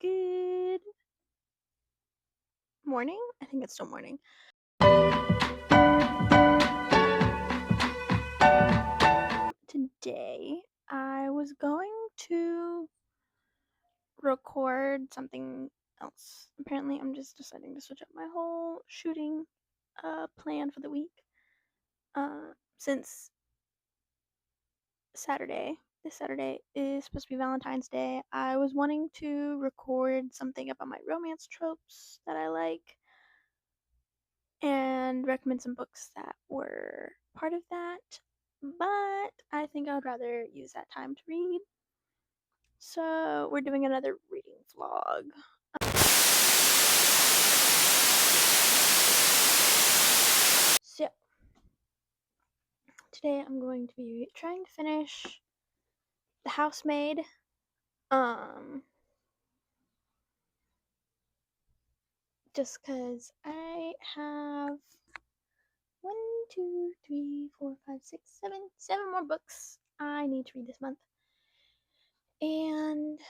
Good morning? I think it's still morning. Today, I was going to record something else. Apparently, I'm just deciding to switch up my whole shooting plan for the week. Since this Saturday is supposed to be Valentine's Day, I was wanting to record something about my romance tropes that I like and recommend some books that were part of that. But I think I would rather use that time to read. So we're doing another reading vlog. So today I'm going to be trying to finish The Housemaid. Just because I have 1, 2, 3, 4, 5, 6, 7 more books I need to read this month. And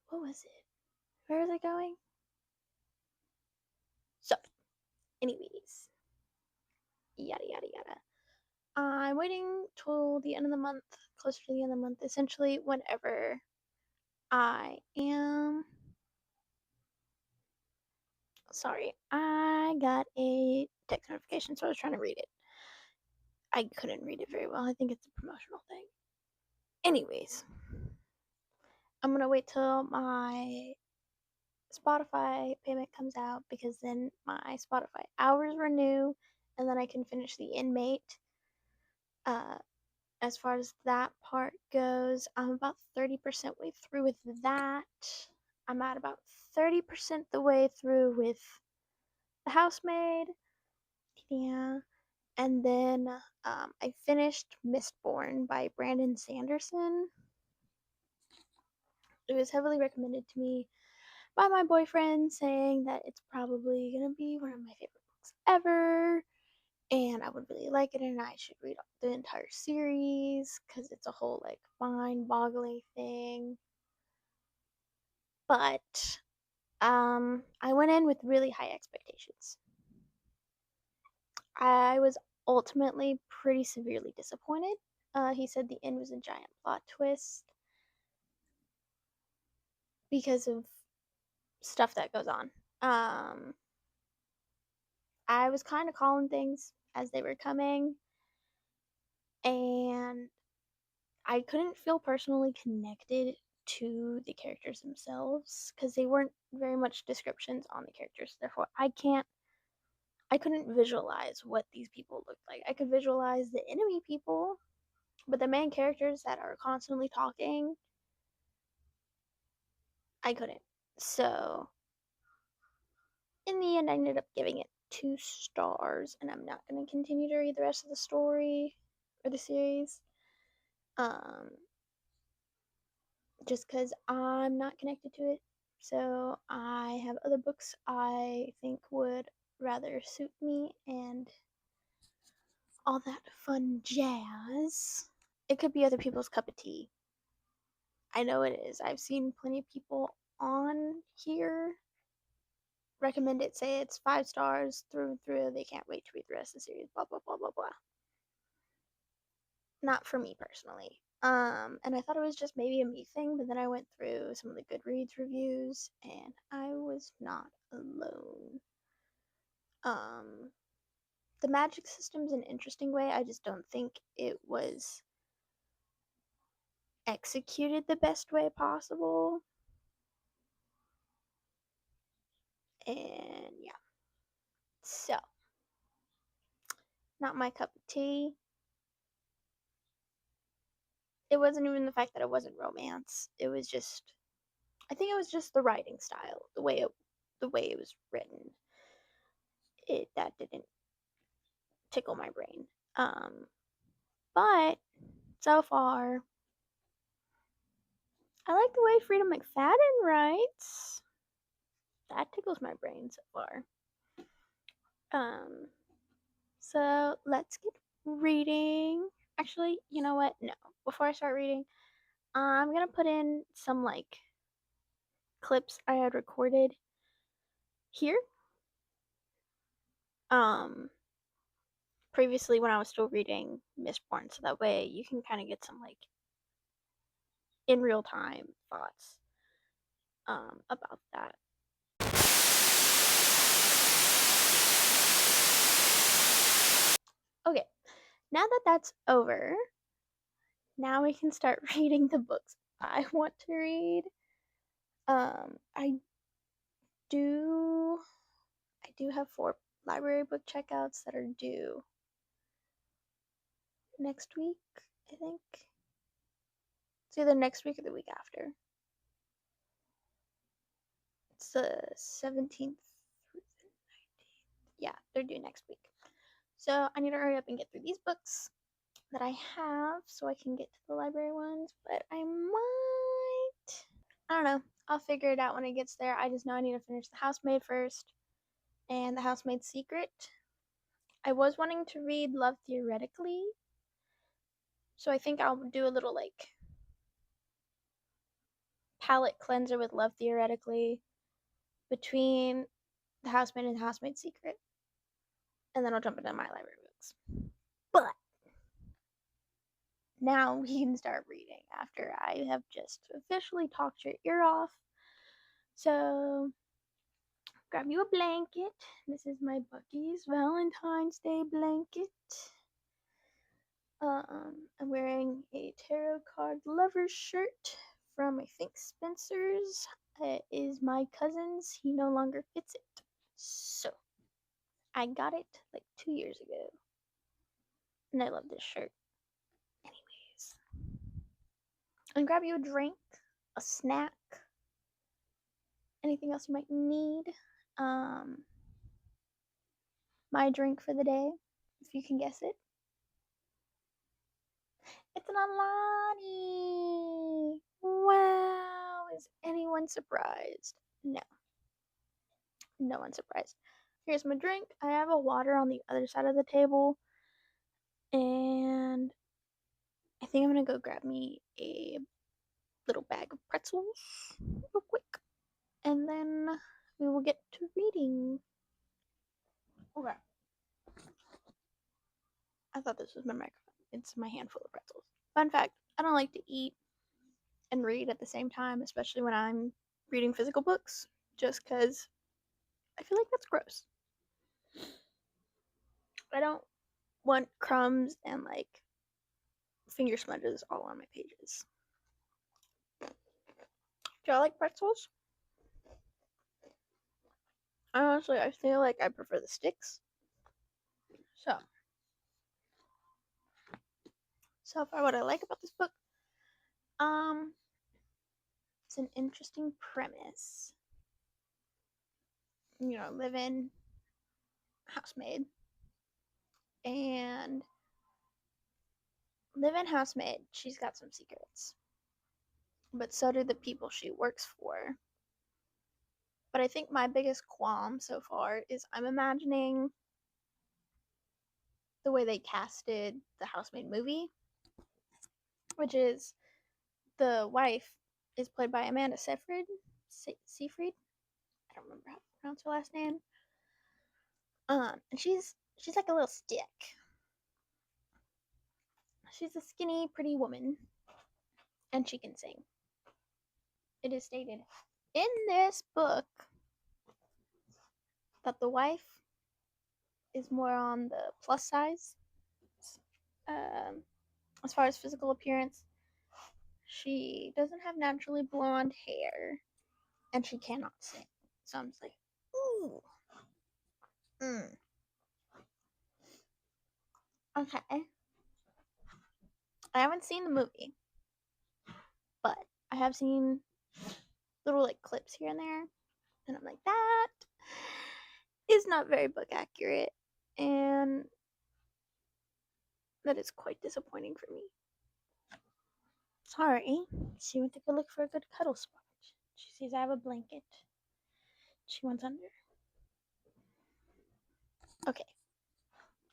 what was it? Where was I going? So, anyways, yada yada yada. I'm waiting till the end of the month, closer to the end of the month, essentially whenever I am. Sorry, I got a text notification, so I was trying to read it. I couldn't read it very well. I think it's a promotional thing. Anyways, I'm gonna wait till my Spotify payment comes out because then my Spotify hours renew, and then I can finish the inmate. As far as that part goes, I'm about 30% way through with that. I'm at about 30% the way through with The Housemaid. Yeah. And then I finished Mistborn by Brandon Sanderson. It was heavily recommended to me by my boyfriend, saying that it's probably going to be one of my favorite books ever. And I would really like it, and I should read the entire series because it's a whole like mind-boggling thing. But I went in with really high expectations. I was ultimately pretty severely disappointed. He said the end was a giant plot twist because of stuff that goes on. I was kind of calling things as they were coming, and I couldn't feel personally connected to the characters themselves because they weren't very much descriptions on the characters. Therefore, I couldn't visualize what these people looked like. I could visualize the enemy people, but the main characters that are constantly talking, I couldn't. So, in the end, I ended up giving it 2 stars, and I'm not going to continue to read the rest of the story or the series. Just because I'm not connected to it. So I have other books I think would rather suit me and all that fun jazz. It could be other people's cup of tea. I know it is. I've seen plenty of people on here recommend it, say it's 5 stars through and through. They can't wait to read the rest of the series, blah, blah, blah, blah, blah. Not for me personally. And I thought it was just maybe a me thing, but then I went through some of the Goodreads reviews and I was not alone. The magic system's an interesting way. I just don't think it was executed the best way possible. And yeah. So, not my cup of tea. It wasn't even the fact that it wasn't romance. It was just I think it was just the writing style, the way it was written. That didn't tickle my brain. But so far, I like the way Freida McFadden writes. That tickles my brain so far. So let's get reading. Actually, you know what? No. Before I start reading, I'm gonna put in some like clips I had recorded here. Previously when I was still reading Mistborn, so that way you can kind of get some like in real time thoughts about that. Okay, now that that's over, now we can start reading the books I want to read. I do have 4 library book checkouts that are due next week, I think. It's either next week or the week after. It's the 17th through the 19th. Yeah, they're due next week. So I need to hurry up and get through these books that I have so I can get to the library ones, but I don't know. I'll figure it out when it gets there. I just know I need to finish The Housemaid first and The Housemaid's Secret. I was wanting to read Love Theoretically, so I think I'll do a little like palette cleanser with Love Theoretically between The Housemaid and The Housemaid's Secret, and then I'll jump into my library books. But now we can start reading after I have just officially talked your ear off. So grab you a blanket. This is my Bucky's Valentine's Day blanket. I'm wearing a tarot card lover shirt from, I think, Spencer's. It is my cousin's. He no longer fits it. So I got it like 2 years ago. And I love this shirt. Anyways. And grab you a drink, a snack, anything else you might need. My drink for the day, if you can guess it. It's an Alani! Wow! Is anyone surprised? No. No one's surprised. Here's my drink. I have a water on the other side of the table. And I think I'm gonna go grab me a little bag of pretzels real quick. And then we will get to reading. Okay. I thought this was my microphone. It's my handful of pretzels. Fun fact, I don't like to eat and read at the same time, especially when I'm reading physical books, just because I feel like that's gross. I don't want crumbs and like finger smudges all on my pages. Do y'all like pretzels? Honestly, I feel like I prefer the sticks. So far what I like about this book, it's an interesting premise. You know, live-in housemaid. And live-in housemaid, she's got some secrets. But so do the people she works for. But I think my biggest qualm so far is I'm imagining the way they casted the Housemaid movie, which is the wife is played by Amanda Seyfried. Seyfried? I don't remember how to pronounce her last name. And she's like a little stick. She's a skinny, pretty woman, and she can sing. It is stated in this book that the wife is more on the plus size. As far as physical appearance, she doesn't have naturally blonde hair, and she cannot sing. So I'm just like, ooh. Okay. I haven't seen the movie, but I have seen little like clips here and there, and I'm like, that is not very book accurate, and that is quite disappointing for me. Sorry. She went to go look for a good cuddle spot. She sees I have a blanket. She wants under. Okay.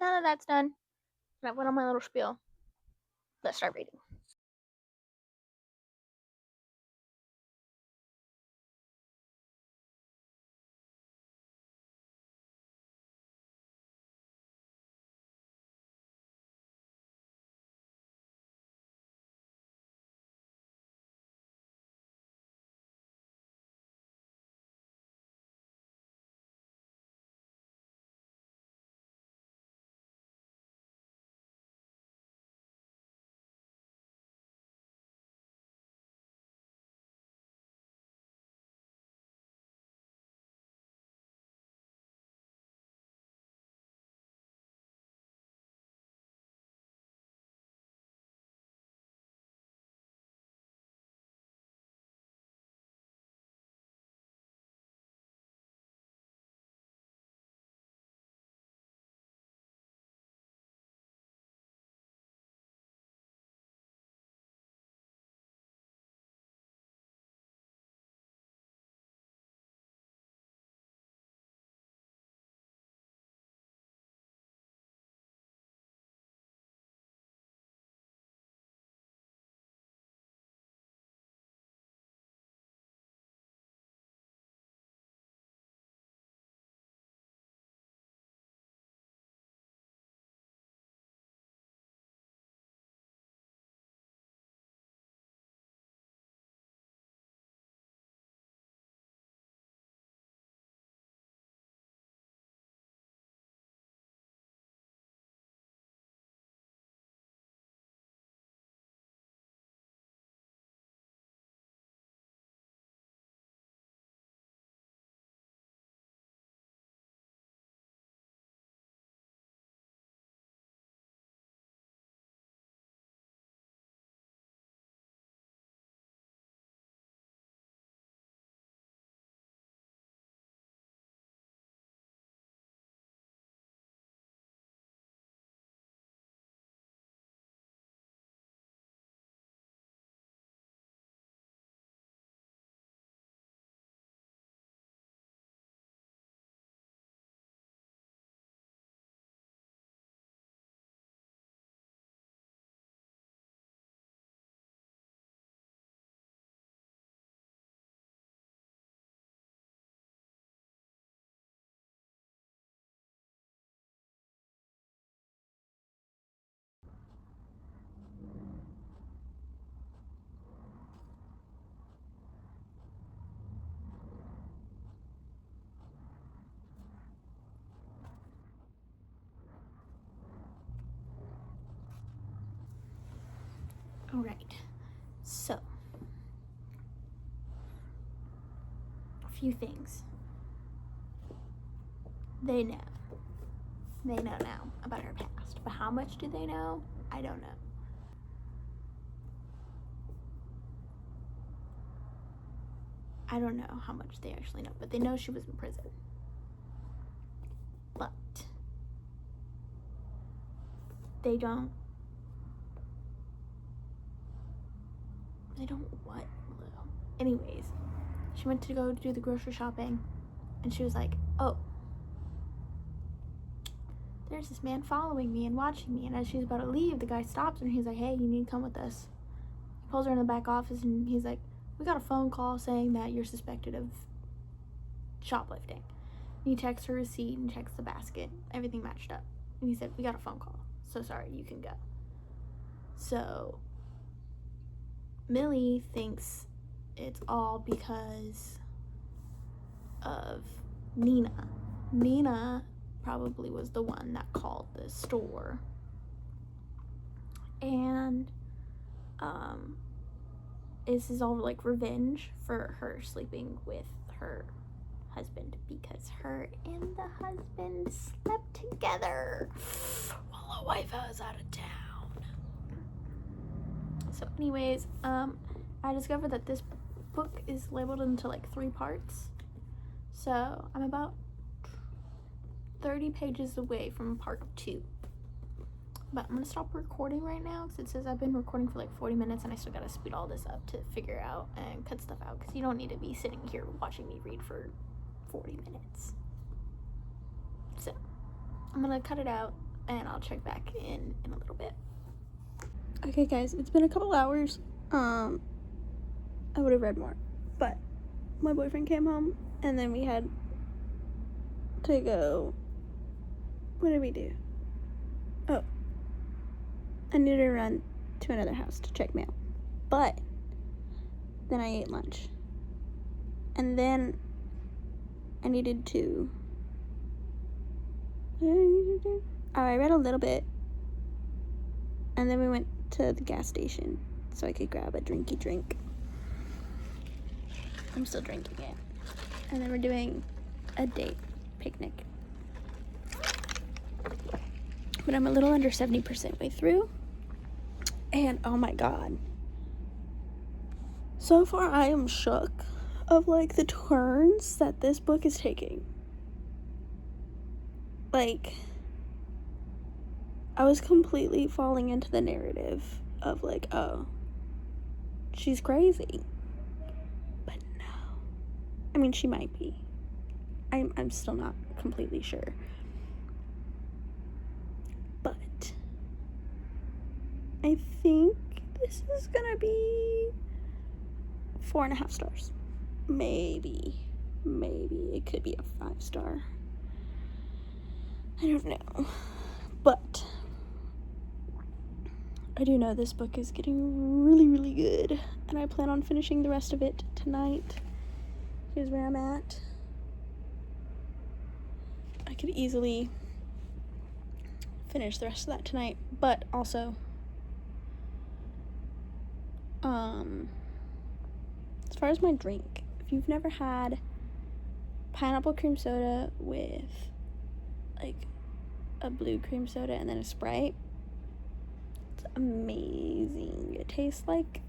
Now that that's done, I went on my little spiel. Let's start reading. Alright, so a few things. They know now about her past, but how much do they know? I don't know. I don't know how much they actually know, but they know she was in prison. But they don't what? Anyways, she went to go do the grocery shopping, and she was like, oh, there's this man following me and watching me. And as she's about to leave, the guy stops her and he's like, hey, you need to come with us. He pulls her in the back office and he's like, we got a phone call saying that you're suspected of shoplifting. And he checks her receipt and checks the basket. Everything matched up. And he said, we got a phone call. So sorry, you can go. So Millie thinks it's all because of Nina. Nina probably was the one that called the store. And this is all like revenge for her sleeping with her husband, because her and the husband slept together while the wife was out of town. So anyways, I discovered that this book is labeled into like 3 parts. So I'm about 30 pages away from part 2. But I'm gonna stop recording right now because it says I've been recording for like 40 minutes and I still gotta speed all this up to figure out and cut stuff out, because you don't need to be sitting here watching me read for 40 minutes. So I'm gonna cut it out and I'll check back in a little bit. Okay guys, it's been a couple hours. I would have read more, but my boyfriend came home and then we had to go. What did we do? Oh, I needed to run to another house to check mail, but then I ate lunch, and then I needed to, what did I need to do? Oh, I read a little bit, and then we went to the gas station so I could grab a drinky drink. I'm still drinking it. And then we're doing a date picnic. But I'm a little under 70% way through. And oh my god. So far I am shook of like the turns that this book is taking. Like, I was completely falling into the narrative of like, oh, she's crazy. But no. I mean, she might be. I'm still not completely sure. But I think this is gonna be 4.5 stars. Maybe it could be a 5-star. I don't know. But I do know this book is getting really, really good, and I plan on finishing the rest of it tonight. Here's where I'm at. I could easily finish the rest of that tonight, but also, as far as my drink, if you've never had pineapple cream soda with like a blue cream soda and then a Sprite, it's amazing. It tastes like,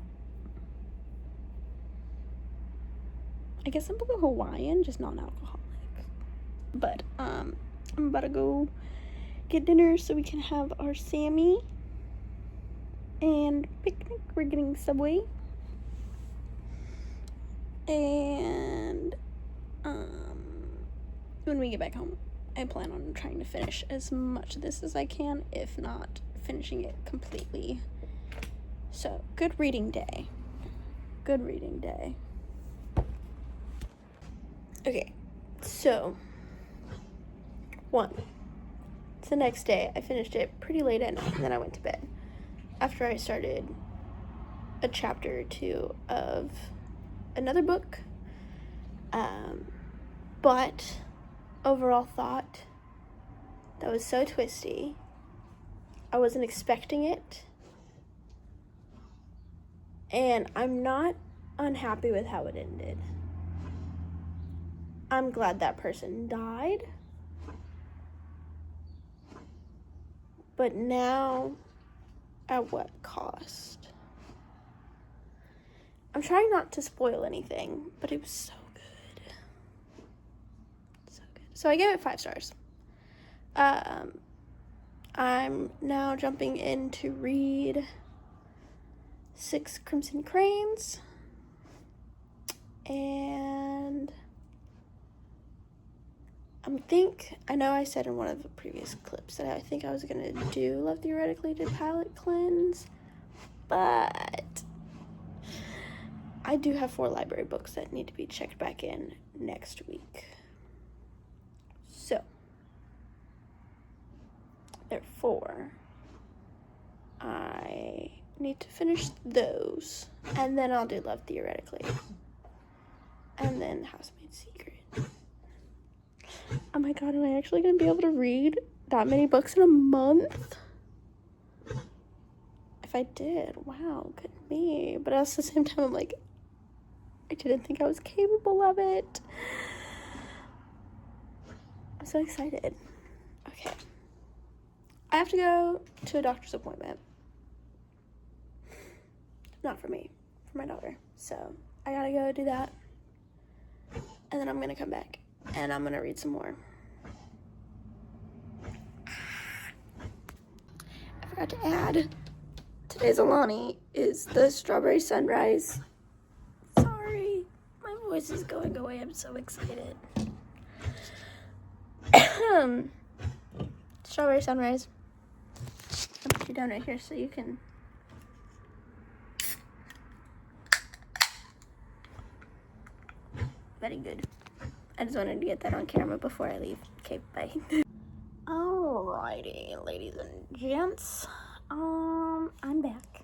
I guess some blue Hawaiian, just non-alcoholic. But I'm about to go get dinner so we can have our Sammy and picnic. We're getting Subway. And when we get back home, I plan on trying to finish as much of this as I can, if not finishing it completely. So, good reading day. Good reading day. Okay, so it's the next day. I finished it pretty late at night, and then I went to bed after I started a chapter or 2 of another book. But overall thought, that was so twisty. I wasn't expecting it. And I'm not unhappy with how it ended. I'm glad that person died. But now, at what cost? I'm trying not to spoil anything, but it was so good. So good. So I gave it 5 stars. I'm now jumping in to read 6 Crimson Cranes. And I know I said in one of the previous clips that I think I was going to do Love Theoretically to palette cleanse, but I do have 4 library books that need to be checked back in next week. So, therefore, I need to finish those, and then I'll do Love Theoretically, and then Housemaid Secret. Oh my god, am I actually going to be able to read that many books in a month? If I did, wow, good me. But at the same time, I'm like, I didn't think I was capable of it. I'm so excited. Okay. I have to go to a doctor's appointment. Not for me, for my daughter. So I gotta go do that. And then I'm gonna come back and I'm gonna read some more. I forgot to add, today's Alani is the Strawberry Sunrise. Sorry, my voice is going away. I'm so excited. Strawberry Sunrise. I'll put you down right here so you can. Very good. I just wanted to get that on camera before I leave. Okay, bye. Alrighty, ladies and gents. I'm back.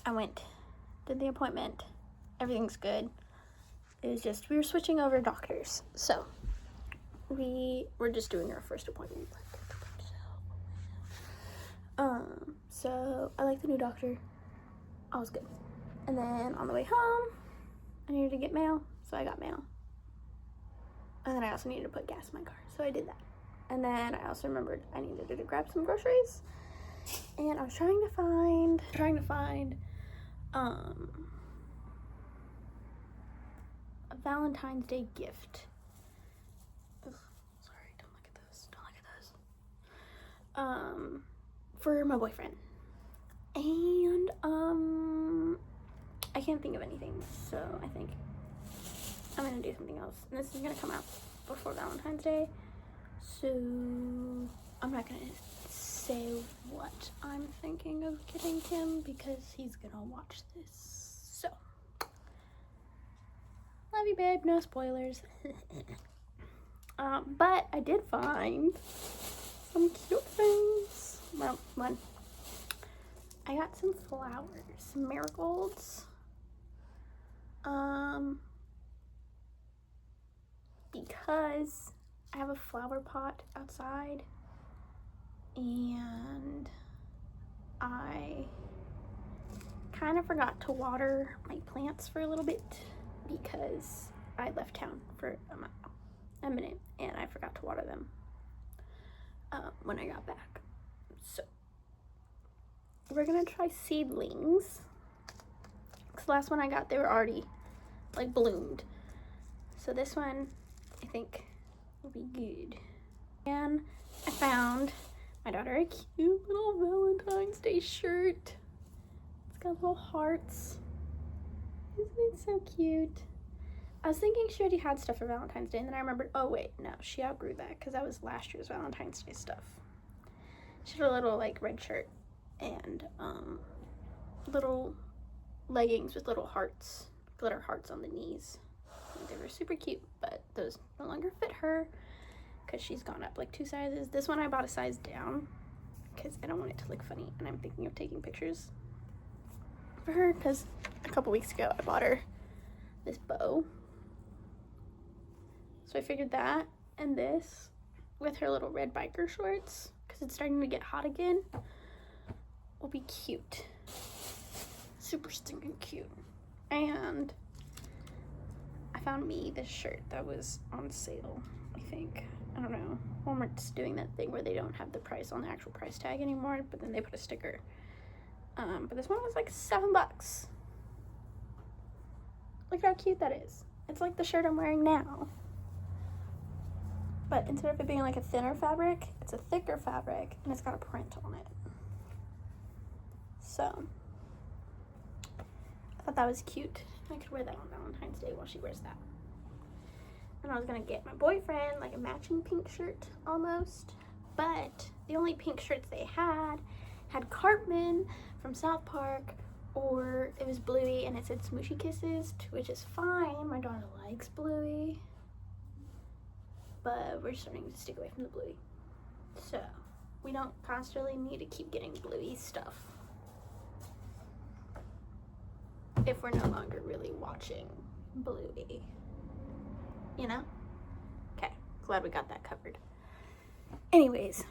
I did the appointment. Everything's good. It was just, we were switching over doctors. So, we were just doing our first appointment. So I like the new doctor. All was good. And then on the way home, I needed to get mail, so I got mail. And then I also needed to put gas in my car, so I did that. And then I also remembered I needed to grab some groceries. And I was trying to find a Valentine's Day gift. Ugh, sorry, don't look at those. For my boyfriend. And I can't think of anything, so I think I'm gonna do something else. And this is gonna come out before Valentine's Day, so I'm not gonna say what I'm thinking of getting him because he's gonna watch this. So, love you, babe. No spoilers. But I did find some cute things. Well, one. I got some flowers, some marigolds. Because I have a flower pot outside and I kind of forgot to water my plants for a little bit because I left town for a minute and I forgot to water them when I got back. So we're gonna try seedlings. Cause the last one I got, they were already like bloomed. So this one, I think, will be good. And I found my daughter a cute little Valentine's Day shirt. It's got little hearts. Isn't it so cute? I was thinking she already had stuff for Valentine's Day, and then I remembered, oh wait, no, she outgrew that because that was last year's Valentine's Day stuff. She had a little like red shirt and little leggings with little hearts, glitter hearts on the knees. And they were super cute, but those no longer fit her because she's gone up like 2 sizes. This one I bought a size down because I don't want it to look funny, and I'm thinking of taking pictures for her because a couple weeks ago I bought her this bow. So I figured that and this with her little red biker shorts because it's starting to get hot again will be cute. super stinking cute. And I found me this shirt that was on sale, I think. I don't know. Walmart's doing that thing where they don't have the price on the actual price tag anymore, but then they put a sticker. But this one was like $7. Look how cute that is. It's like the shirt I'm wearing now. But instead of it being like a thinner fabric, it's a thicker fabric, and it's got a print on it. So, I thought that was cute. I could wear that on Valentine's Day while she wears that. And I was gonna get my boyfriend like a matching pink shirt almost. But the only pink shirts they had Cartman from South Park, or it was Bluey and it said Smooshy Kisses, which is fine. My daughter likes Bluey. But we're starting to stick away from the Bluey. So, we don't constantly need to keep getting Bluey stuff if we're no longer really watching Bluey. You know? Okay, glad we got that covered. Anyways,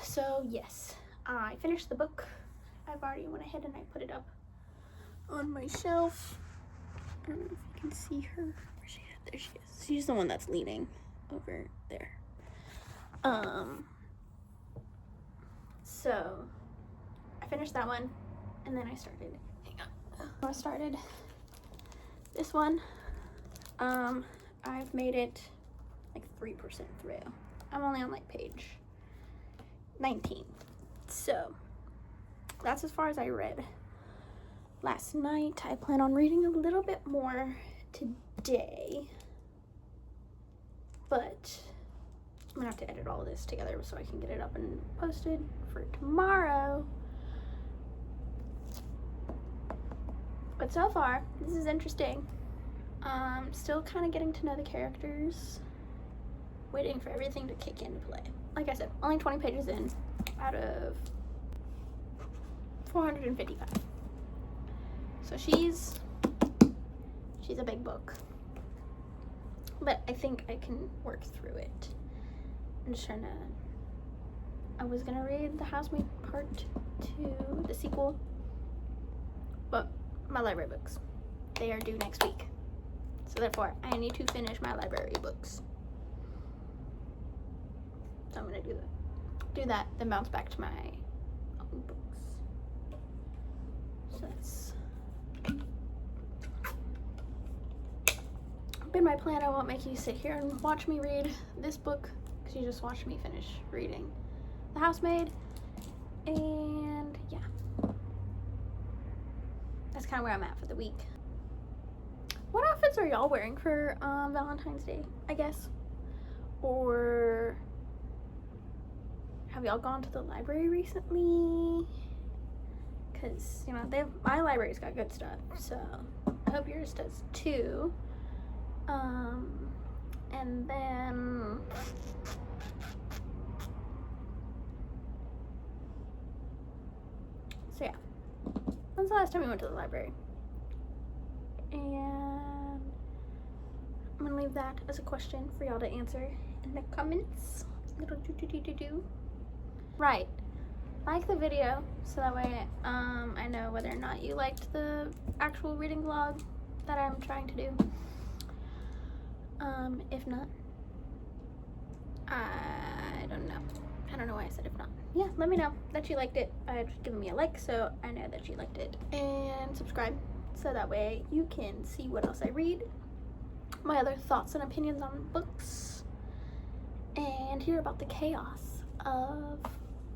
so yes, I finished the book. I've already went ahead and I put it up on my shelf. I don't know if you can see her. Where's she at? There she is. She's the one that's leaning over there. So I finished that one, and then I started, I started this one. I've made it like 3% through. I'm only on like page 19. So that's as far as I read last night. I plan on reading a little bit more today, but I'm gonna have to edit all of this together so I can get it up and posted for tomorrow. But so far, this is interesting. Still kind of getting to know the characters, waiting for everything to kick into play. Like I said, only 20 pages in out of 455. So she's a big book, but I think I can work through it. I'm just trying to, I was gonna read the Housemaid Part 2, the sequel, but my library books, they are due next week. So therefore, I need to finish my library books. So I'm gonna do that, then bounce back to my own books. So that's been my plan. I won't make you sit here and watch me read this book, because you just watched me finish reading The Housemaid. And yeah, that's kind of where I'm at for the week. What outfits are y'all wearing for Valentine's Day, I guess? Or have y'all gone to the library recently? Because, you know, my library's got good stuff, so I hope yours does too. And then so yeah, when's the last time we went to the library? And I'm gonna leave that as a question for y'all to answer in the comments. Right, like the video so that way I know whether or not you liked the actual reading vlog that I'm trying to do. If not, I don't know why I said if not. Yeah, let me know that you liked it by giving me a like so I know that you liked it, and subscribe so that way you can see what else I read, my other thoughts and opinions on books, and hear about the chaos of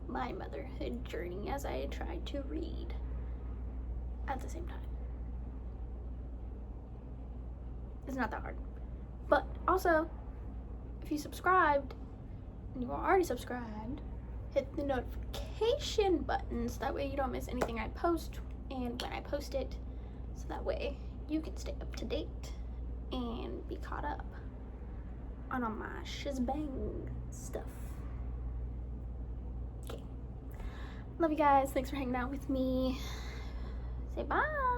my motherhood journey as I try to read at the same time. It's not that hard. But also, if you subscribed, and you are already subscribed, hit the notification buttons. That way you don't miss anything I post and when I post it. So that way you can stay up to date and be caught up on all my shizbang stuff. Okay. Love you guys. Thanks for hanging out with me. Say bye.